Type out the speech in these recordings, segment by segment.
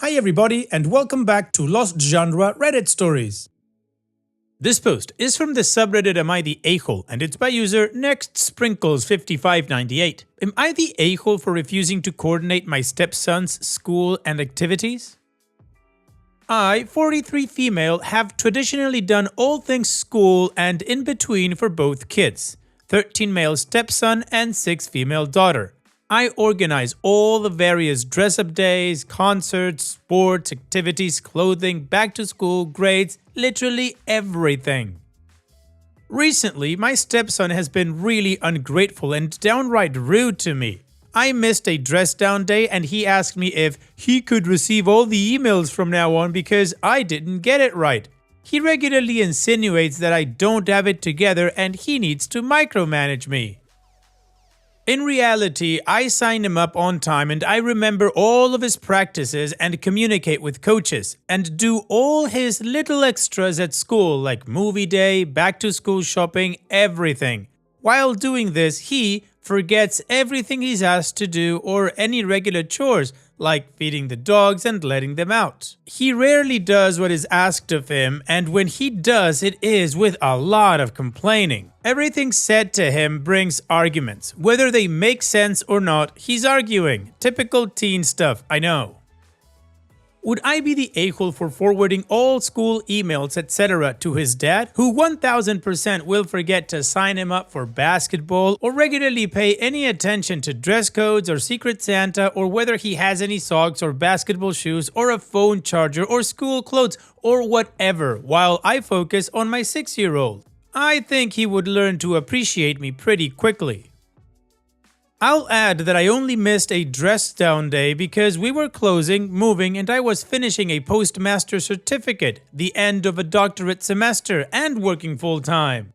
Hi everybody and welcome back to Lost Genre Reddit Stories. This post is from the subreddit Am I the A-hole and it's by user NextSprinkles5598. Am I the a-hole for refusing to coordinate my stepson's school and activities? I, 43 female, have traditionally done all things school and in between for both kids. 13 male stepson and 6 female daughter. I organize all the various dress-up days, concerts, sports, activities, clothing, back to school, grades, literally everything. Recently, my stepson has been really ungrateful and downright rude to me. I missed a dress down day and he asked me if he could receive all the emails from now on because I didn't get it right. He regularly insinuates that I don't have it together and he needs to micromanage me. In reality, I sign him up on time and I remember all of his practices and communicate with coaches and do all his little extras at school like movie day, back to school shopping, everything. While doing this, he forgets everything he's asked to do or any regular chores like feeding the dogs and letting them out. He rarely does what is asked of him, and when he does, it is with a lot of complaining. Everything said to him brings arguments. Whether they make sense or not, he's arguing. Typical teen stuff, I know. Would I be the a-hole for forwarding all school emails etc. to his dad, who 1000% will forget to sign him up for basketball or regularly pay any attention to dress codes or Secret Santa or whether he has any socks or basketball shoes or a phone charger or school clothes or whatever, while I focus on my 6-year-old? I think he would learn to appreciate me pretty quickly. I'll add that I only missed a dress down day because we were closing, moving, and I was finishing a postmaster certificate, the end of a doctorate semester, and working full-time.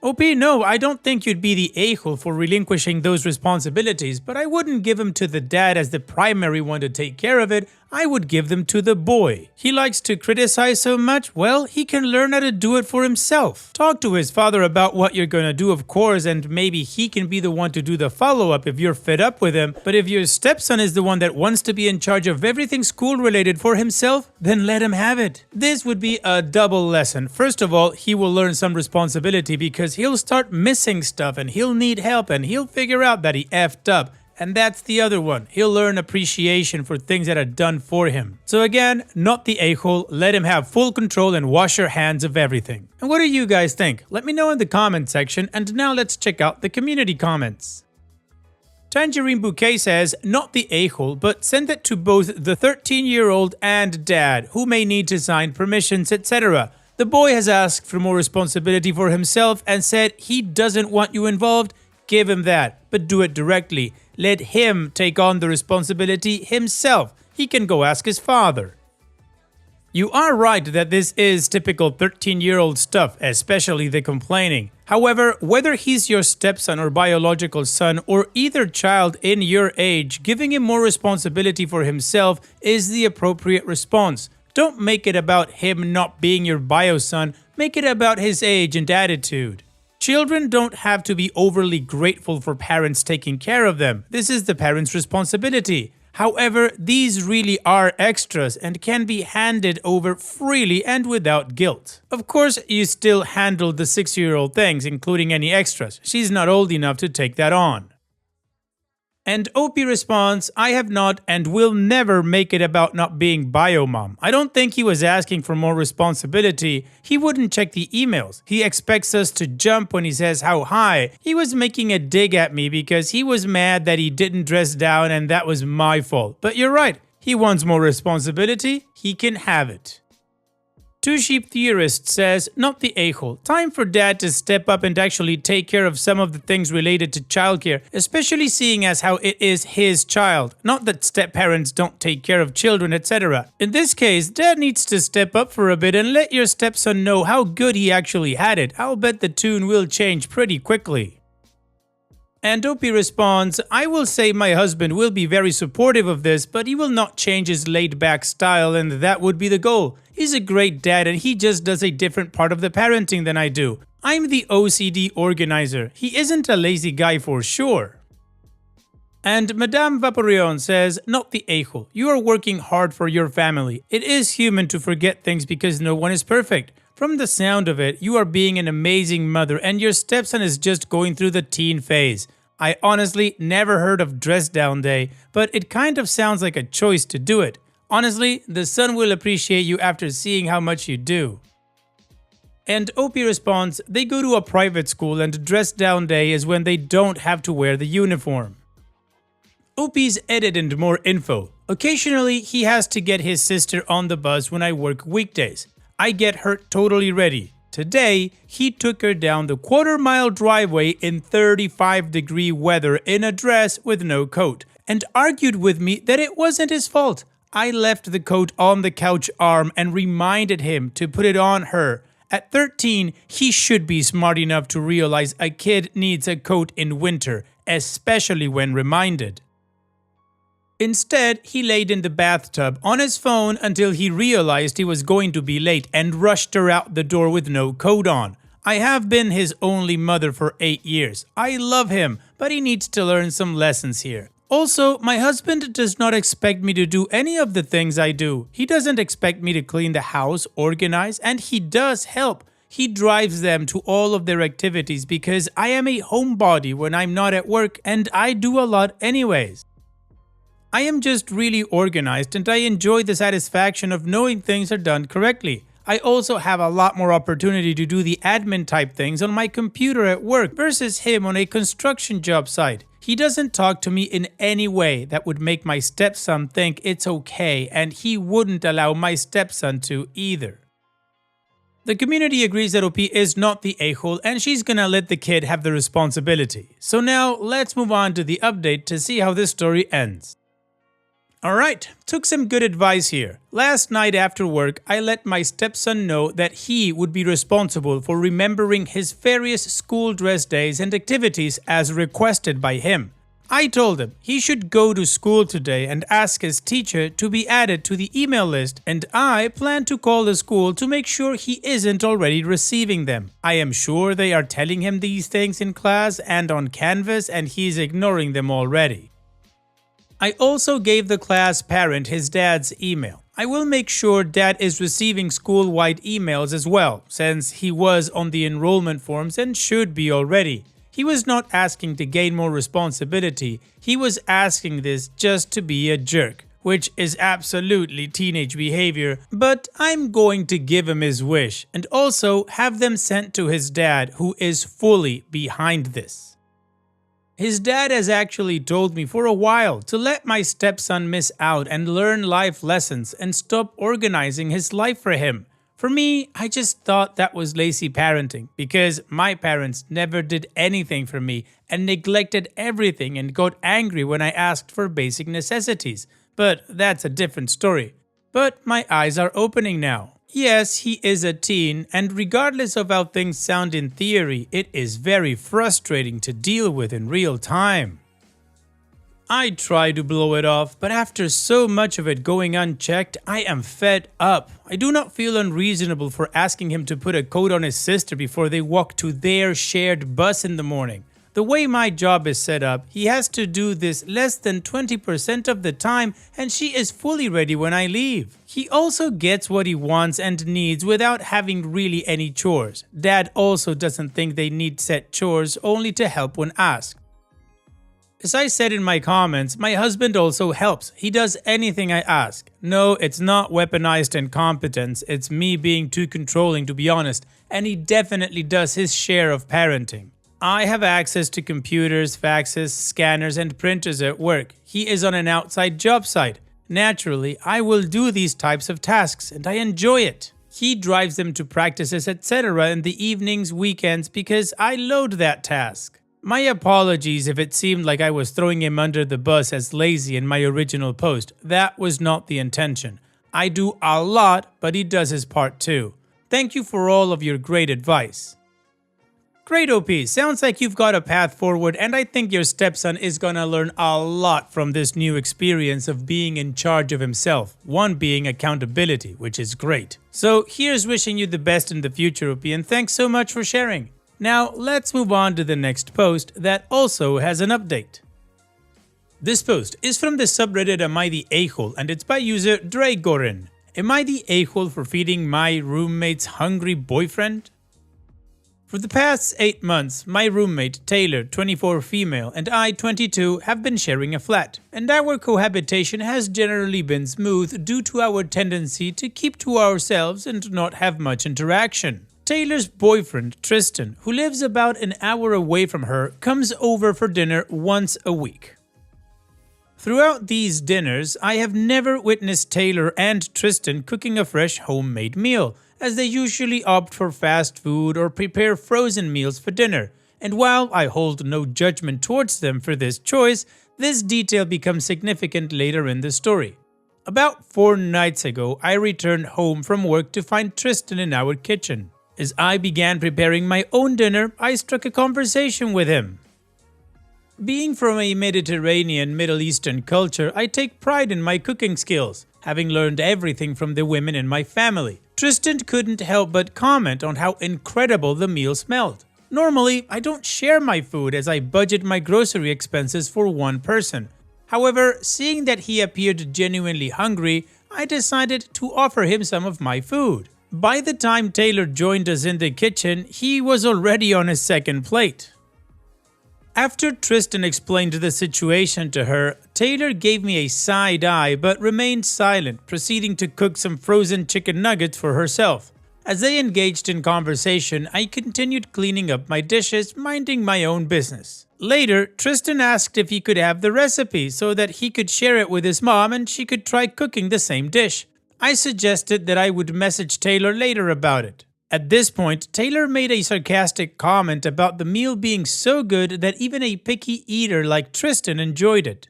OP, no, I don't think you'd be the a-hole for relinquishing those responsibilities, but I wouldn't give them to the dad as the primary one to take care of it. I would give them to the boy. He likes to criticize so much, well, he can learn how to do it for himself. Talk to his father about what you're gonna do, of course, and maybe he can be the one to do the follow-up if you're fed up with him. But if your stepson is the one that wants to be in charge of everything school-related for himself, then let him have it. This would be a double lesson. First of all, he will learn some responsibility because he'll start missing stuff and he'll need help and he'll figure out that he effed up. And that's the other one. He'll learn appreciation for things that are done for him. So again, not the a-hole, let him have full control and wash your hands of everything. And what do you guys think? Let me know in the comment section, and now let's check out the community comments. Tangerine Bouquet says, not the a-hole, but send it to both the 13-year-old and dad, who may need to sign permissions, etc. The boy has asked for more responsibility for himself and said he doesn't want you involved. Give him that, but do it directly. Let him take on the responsibility himself. He can go ask his father. You are right that this is typical 13-year-old stuff, especially the complaining. However, whether he's your stepson or biological son or either child in your age, giving him more responsibility for himself is the appropriate response. Don't make it about him not being your bio son, make it about his age and attitude. Children don't have to be overly grateful for parents taking care of them. This is the parents' responsibility. However, these really are extras and can be handed over freely and without guilt. Of course, you still handle the 6-year-old things, including any extras. She's not old enough to take that on. And OP responds, I have not and will never make it about not being bio-mom. I don't think he was asking for more responsibility. He wouldn't check the emails. He expects us to jump when he says how high. He was making a dig at me because he was mad that he didn't dress down and that was my fault. But you're right. He wants more responsibility. He can have it. Two Sheep Theorist says, not the a-hole. Time for dad to step up and actually take care of some of the things related to childcare, especially seeing as how it is his child. Not that step-parents don't take care of children, etc. In this case, dad needs to step up for a bit and let your stepson know how good he actually had it. I'll bet the tune will change pretty quickly. And Opie responds, I will say my husband will be very supportive of this, but he will not change his laid-back style, and that would be the goal. He's a great dad and he just does a different part of the parenting than I do. I'm the OCD organizer. He isn't a lazy guy for sure. And Madame Vaporeon says, not the a-hole. You are working hard for your family. It is human to forget things because no one is perfect. From the sound of it, you are being an amazing mother and your stepson is just going through the teen phase. I honestly never heard of dress down day, but it kind of sounds like a choice to do it. Honestly, the son will appreciate you after seeing how much you do. And OP responds, they go to a private school and dress down day is when they don't have to wear the uniform. OP's edit and more info. Occasionally, he has to get his sister on the bus when I work weekdays. I get her totally ready. Today, he took her down the quarter-mile driveway in 35-degree weather in a dress with no coat, and argued with me that it wasn't his fault. I left the coat on the couch arm and reminded him to put it on her. At 13, he should be smart enough to realize a kid needs a coat in winter, especially when reminded. Instead, he laid in the bathtub on his phone until he realized he was going to be late and rushed her out the door with no coat on. I have been his only mother for 8 years. I love him, but he needs to learn some lessons here. Also, my husband does not expect me to do any of the things I do. He doesn't expect me to clean the house, organize, and he does help. He drives them to all of their activities because I am a homebody when I'm not at work and I do a lot anyways. I am just really organized and I enjoy the satisfaction of knowing things are done correctly. I also have a lot more opportunity to do the admin type things on my computer at work versus him on a construction job site. He doesn't talk to me in any way that would make my stepson think it's okay, and he wouldn't allow my stepson to either. The community agrees that OP is not the a-hole and she's gonna let the kid have the responsibility. So now let's move on to the update to see how this story ends. Alright, took some good advice here. Last night after work, I let my stepson know that he would be responsible for remembering his various school dress days and activities as requested by him. I told him he should go to school today and ask his teacher to be added to the email list, and I plan to call the school to make sure he isn't already receiving them. I am sure they are telling him these things in class and on Canvas and he's ignoring them already. I also gave the class parent his dad's email. I will make sure dad is receiving school-wide emails as well, since he was on the enrollment forms and should be already. He was not asking to gain more responsibility, he was asking this just to be a jerk, which is absolutely teenage behavior, but I'm going to give him his wish and also have them sent to his dad, who is fully behind this. His dad has actually told me for a while to let my stepson miss out and learn life lessons and stop organizing his life for him. For me, I just thought that was lazy parenting because my parents never did anything for me and neglected everything and got angry when I asked for basic necessities. But that's a different story. But my eyes are opening now. Yes, he is a teen, and regardless of how things sound in theory, it is very frustrating to deal with in real time. I try to blow it off, but after so much of it going unchecked, I am fed up. I do not feel unreasonable for asking him to put a coat on his sister before they walk to their shared bus in the morning. The way my job is set up, he has to do this less than 20% of the time and she is fully ready when I leave. He also gets what he wants and needs without having really any chores. Dad also doesn't think they need set chores, only to help when asked. As I said in my comments, my husband also helps. He does anything I ask. No, it's not weaponized incompetence, it's me being too controlling to be honest, and he definitely does his share of parenting. I have access to computers, faxes, scanners, and printers at work. He is on an outside job site. Naturally, I will do these types of tasks, and I enjoy it. He drives them to practices, etc. in the evenings, weekends, because I load that task. My apologies if it seemed like I was throwing him under the bus as lazy in my original post. That was not the intention. I do a lot, but he does his part too. Thank you for all of your great advice. Great OP, sounds like you've got a path forward and I think your stepson is gonna learn a lot from this new experience of being in charge of himself, one being accountability, which is great. So here's wishing you the best in the future OP, and thanks so much for sharing. Now let's move on to the next post that also has an update. This post is from the subreddit Am I the A-hole, and it's by user Dragorin. Am I the a-hole for feeding my roommate's hungry boyfriend? For the past 8 months, my roommate Taylor, 24 female, and I, 22, have been sharing a flat, and our cohabitation has generally been smooth due to our tendency to keep to ourselves and not have much interaction. Taylor's boyfriend, Tristan, who lives about an hour away from her, comes over for dinner once a week. Throughout these dinners, I have never witnessed Taylor and Tristan cooking a fresh homemade meal, as they usually opt for fast food or prepare frozen meals for dinner. And while I hold no judgment towards them for this choice, this detail becomes significant later in the story. About 4 nights ago, I returned home from work to find Tristan in our kitchen. As I began preparing my own dinner, I struck a conversation with him. Being from a Mediterranean Middle Eastern culture, I take pride in my cooking skills, having learned everything from the women in my family. Tristan couldn't help but comment on how incredible the meal smelled. Normally, I don't share my food as I budget my grocery expenses for one person. However, seeing that he appeared genuinely hungry, I decided to offer him some of my food. By the time Taylor joined us in the kitchen, he was already on his second plate. After Tristan explained the situation to her, Taylor gave me a side eye but remained silent, proceeding to cook some frozen chicken nuggets for herself. As they engaged in conversation, I continued cleaning up my dishes, minding my own business. Later, Tristan asked if he could have the recipe so that he could share it with his mom and she could try cooking the same dish. I suggested that I would message Taylor later about it. At this point, Taylor made a sarcastic comment about the meal being so good that even a picky eater like Tristan enjoyed it.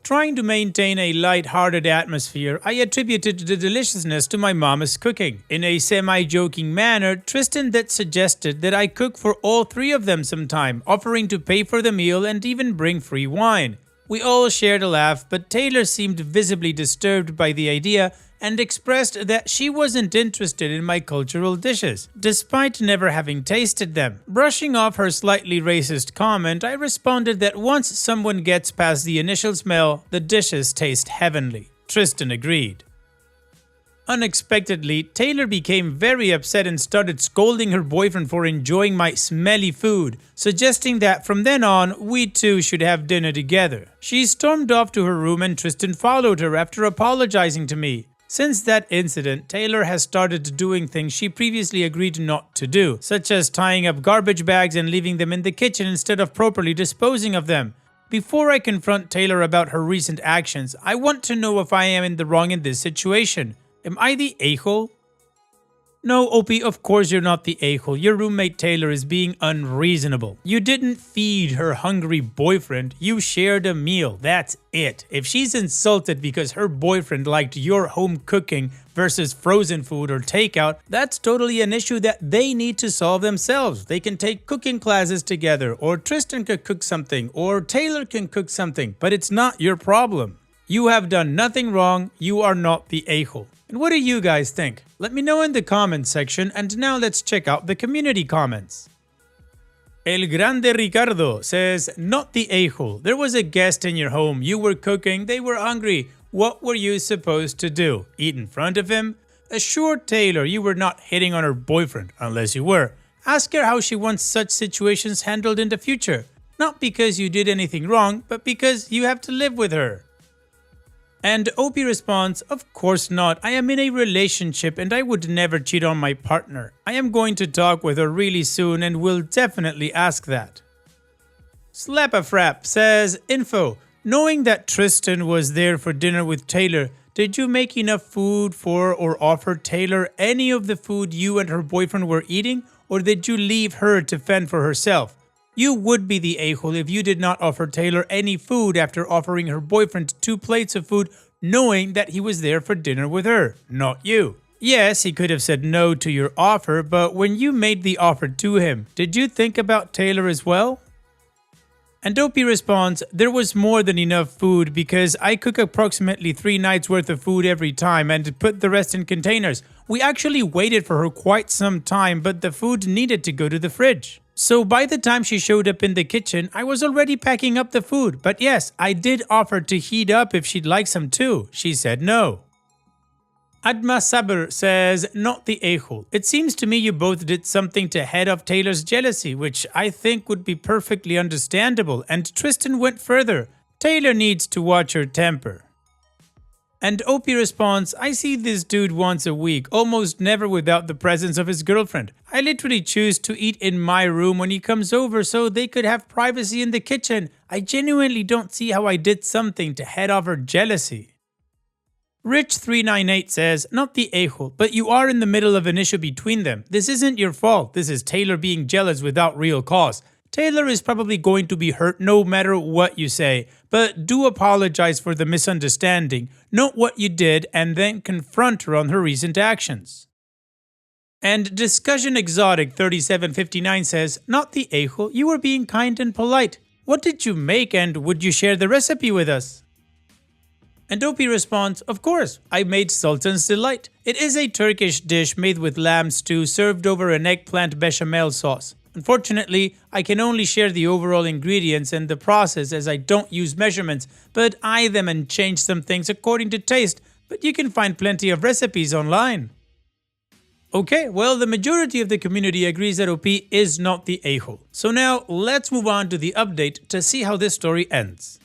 Trying to maintain a light-hearted atmosphere, I attributed the deliciousness to my mama's cooking. In a semi-joking manner, Tristan then suggested that I cook for all 3 of them sometime, offering to pay for the meal and even bring free wine. We all shared a laugh, but Taylor seemed visibly disturbed by the idea and expressed that she wasn't interested in my cultural dishes, despite never having tasted them. Brushing off her slightly racist comment, I responded that once someone gets past the initial smell, the dishes taste heavenly. Tristan agreed. Unexpectedly, Taylor became very upset and started scolding her boyfriend for enjoying my smelly food, suggesting that from then on, we two should have dinner together. She stormed off to her room and Tristan followed her after apologizing to me. Since that incident, Taylor has started doing things she previously agreed not to do, such as tying up garbage bags and leaving them in the kitchen instead of properly disposing of them. Before I confront Taylor about her recent actions, I want to know if I am in the wrong in this situation. Am I the a-hole? No, Opie, of course you're not the a-hole. Your roommate Taylor is being unreasonable. You didn't feed her hungry boyfriend, you shared a meal, that's it. If she's insulted because her boyfriend liked your home cooking versus frozen food or takeout, that's totally an issue that they need to solve themselves. They can take cooking classes together, or Tristan could cook something, or Taylor can cook something, but it's not your problem. You have done nothing wrong, you are not the a-hole. And what do you guys think? Let me know in the comments section, and now let's check out the community comments. El Grande Ricardo says, not the a-hole. There was a guest in your home, you were cooking, they were hungry. What were you supposed to do? Eat in front of him? Assure Taylor you were not hitting on her boyfriend, unless you were. Ask her how she wants such situations handled in the future. Not because you did anything wrong, but because you have to live with her. And Opie responds, of course not, I am in a relationship and I would never cheat on my partner. I am going to talk with her really soon and will definitely ask that. Slap-a-frap says, info, knowing that Tristan was there for dinner with Taylor, did you make enough food for or offer Taylor any of the food you and her boyfriend were eating, or did you leave her to fend for herself? You would be the a-hole if you did not offer Taylor any food after offering her boyfriend 2 plates of food knowing that he was there for dinner with her, not you. Yes, he could have said no to your offer, but when you made the offer to him, did you think about Taylor as well? And Opie responds, there was more than enough food because I cook approximately 3 nights worth of food every time and put the rest in containers. We actually waited for her quite some time, but the food needed to go to the fridge. So by the time she showed up in the kitchen, I was already packing up the food. But yes, I did offer to heat up if she'd like some too. She said no. Adma Sabr says, not the a-hole. It seems to me you both did something to head off Taylor's jealousy, which I think would be perfectly understandable. And Tristan went further. Taylor needs to watch her temper. And Opie responds, I see this dude once a week, almost never without the presence of his girlfriend. I literally choose to eat in my room when he comes over so they could have privacy in the kitchen. I genuinely don't see how I did something to head off her jealousy. Rich398 says, not the a-hole, but you are in the middle of an issue between them. This isn't your fault. This is Taylor being jealous without real cause. Taylor is probably going to be hurt no matter what you say, but do apologize for the misunderstanding, note what you did, and then confront her on her recent actions. And Discussion Exotic 3759 says, not the a-hole, you were being kind and polite. What did you make and would you share the recipe with us? And Opie responds, of course, I made Sultan's Delight. It is a Turkish dish made with lamb stew served over an eggplant bechamel sauce. Unfortunately, I can only share the overall ingredients and the process as I don't use measurements, but eye them and change some things according to taste, but you can find plenty of recipes online. Okay, well, the majority of the community agrees that OP is not the a-hole. So now, let's move on to the update to see how this story ends.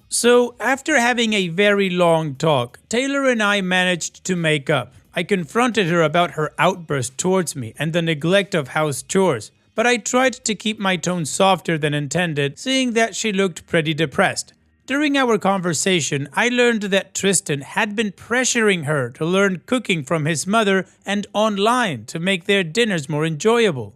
So, after having a very long talk, Taylor and I managed to make up. I confronted her about her outburst towards me and the neglect of house chores, but I tried to keep my tone softer than intended, seeing that she looked pretty depressed. During our conversation, I learned that Tristan had been pressuring her to learn cooking from his mother and online to make their dinners more enjoyable.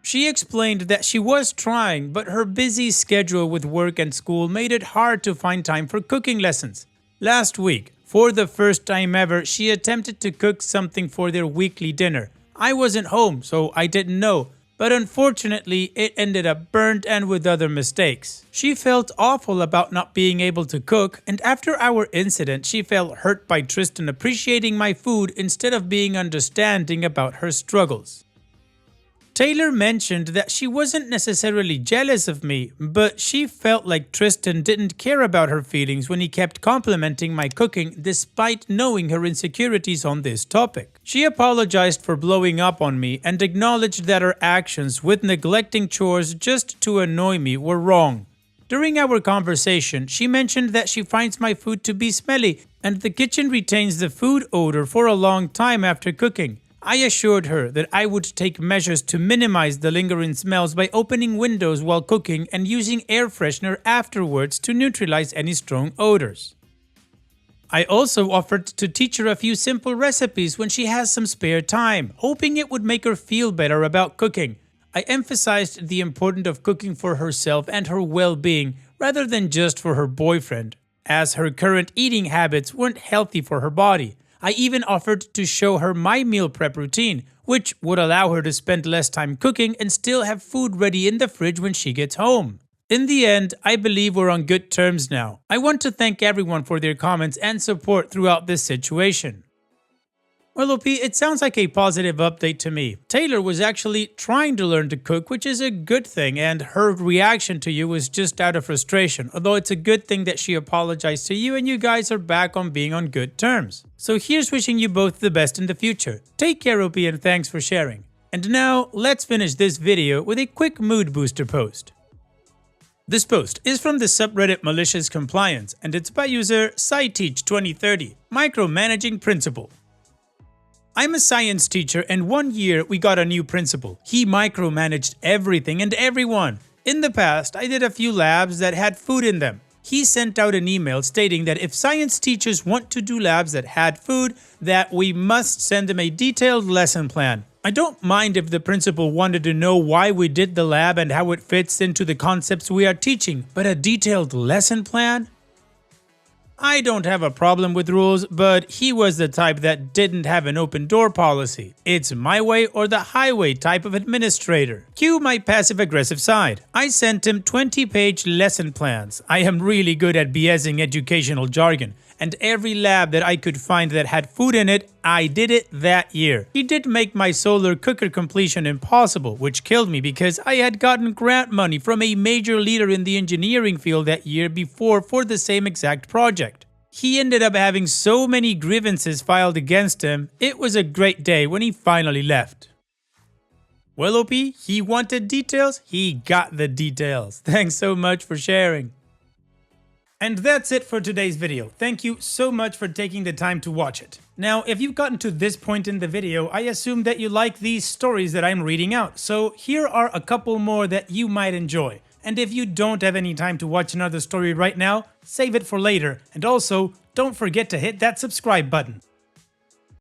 She explained that she was trying, but her busy schedule with work and school made it hard to find time for cooking lessons. Last week, for the first time ever, she attempted to cook something for their weekly dinner. I wasn't home, so I didn't know, but unfortunately, it ended up burnt and with other mistakes. She felt awful about not being able to cook, and after our incident, she felt hurt by Tristan appreciating my food instead of being understanding about her struggles. Taylor mentioned that she wasn't necessarily jealous of me, but she felt like Tristan didn't care about her feelings when he kept complimenting my cooking despite knowing her insecurities on this topic. She apologized for blowing up on me and acknowledged that her actions with neglecting chores just to annoy me were wrong. During our conversation, she mentioned that she finds my food to be smelly and the kitchen retains the food odor for a long time after cooking. I assured her that I would take measures to minimize the lingering smells by opening windows while cooking and using air freshener afterwards to neutralize any strong odors. I also offered to teach her a few simple recipes when she has some spare time, hoping it would make her feel better about cooking. I emphasized the importance of cooking for herself and her well-being rather than just for her boyfriend, as her current eating habits weren't healthy for her body. I even offered to show her my meal prep routine, which would allow her to spend less time cooking and still have food ready in the fridge when she gets home. In the end, I believe we're on good terms now. I want to thank everyone for their comments and support throughout this situation. Well, OP, it sounds like a positive update to me. Taylor was actually trying to learn to cook, which is a good thing, and her reaction to you was just out of frustration, although it's a good thing that she apologized to you and you guys are back on being on good terms. So here's wishing you both the best in the future. Take care, OP, and thanks for sharing. And now, let's finish this video with a quick mood booster post. This post is from the subreddit Malicious Compliance, and it's by user SciTeach2030, Micromanaging Principal. I'm a science teacher and 1 year we got a new principal. He micromanaged everything and everyone. In the past, I did a few labs that had food in them. He sent out an email stating that if science teachers want to do labs that had food, that we must send them a detailed lesson plan. I don't mind if the principal wanted to know why we did the lab and how it fits into the concepts we are teaching, but a detailed lesson plan? I don't have a problem with rules, but he was the type that didn't have an open door policy. It's my way or the highway type of administrator. Cue my passive-aggressive side. I sent him 20-page lesson plans. I am really good at BSing educational jargon, and every lab that I could find that had food in it, I did it that year. He did make my solar cooker completion impossible, which killed me because I had gotten grant money from a major leader in the engineering field that year before for the same exact project. He ended up having so many grievances filed against him, it was a great day when he finally left. Well, OP, he wanted details, he got the details. Thanks so much for sharing. And that's it for today's video. Thank you so much for taking the time to watch it. Now, if you've gotten to this point in the video, I assume that you like these stories that I'm reading out, so here are a couple more that you might enjoy. And if you don't have any time to watch another story right now, save it for later, and also, don't forget to hit that subscribe button.